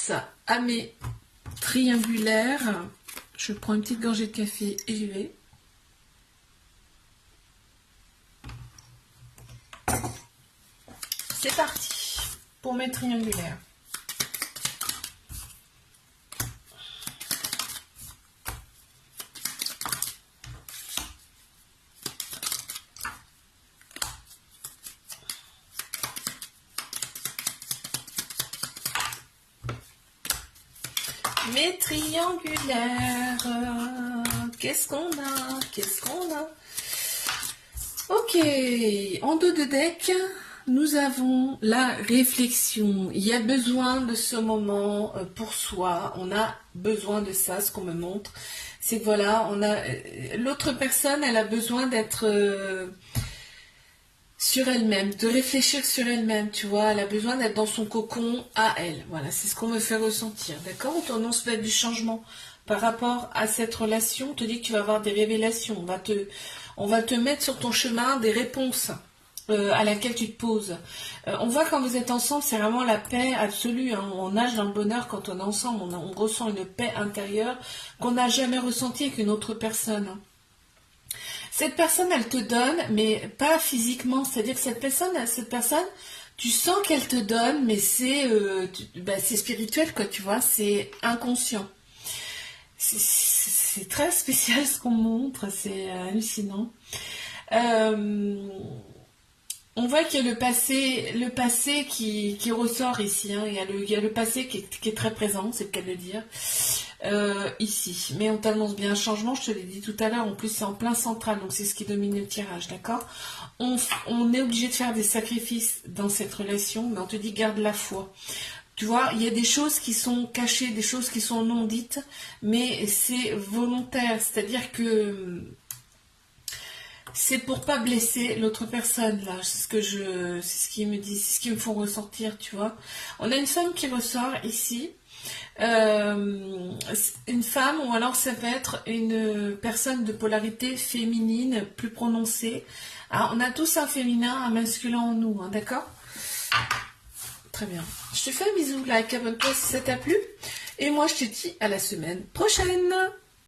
passe à mes triangulaires. Je prends une petite gorgée de café et j'y vais. C'est parti pour mes triangulaires. Mes triangulaires, qu'est-ce qu'on a? Qu'est-ce qu'on a? Ok, en dos de deck, nous avons la réflexion. Il y a besoin de ce moment pour soi. On a besoin de ça, ce qu'on me montre. C'est que voilà, l'autre personne, elle a besoin d'être sur elle-même, de réfléchir sur elle-même, tu vois. Elle a besoin d'être dans son cocon à elle. Voilà, c'est ce qu'on me fait ressentir, d'accord? On t'annonce peut-être du changement par rapport à cette relation. On te dit que tu vas avoir des révélations. On va te mettre sur ton chemin des réponses à laquelle tu te poses. On voit quand vous êtes ensemble, c'est vraiment la paix absolue. Hein. On nage dans le bonheur quand on est ensemble. On ressent une paix intérieure qu'on n'a jamais ressentie avec une autre personne. Cette personne, elle te donne, mais pas physiquement. C'est-à-dire que cette personne, tu sens qu'elle te donne, mais c'est spirituel, quoi, tu vois, c'est inconscient. C'est très spécial ce qu'on montre, c'est hallucinant. On voit qu'il y a le passé qui ressort ici. Hein. Il y a le passé qui est très présent, c'est le cas de le dire, ici. Mais on t'annonce bien un changement, je te l'ai dit tout à l'heure. En plus, c'est en plein central, donc c'est ce qui domine le tirage, d'accord? On est obligé de faire des sacrifices dans cette relation, mais on te dit garde la foi. Tu vois, il y a des choses qui sont cachées, des choses qui sont non dites, mais c'est volontaire, c'est-à-dire que c'est pour pas blesser l'autre personne, là. C'est ce qu'ils me disent, c'est ce qu'ils me font ressentir, tu vois. On a une femme qui ressort ici. Une femme, ou alors ça peut être une personne de polarité féminine plus prononcée. Alors, on a tous un féminin, un masculin en nous, hein, d'accord? Très bien. Je te fais un bisou, like, abonne-toi si ça t'a plu. Et moi, je te dis à la semaine prochaine.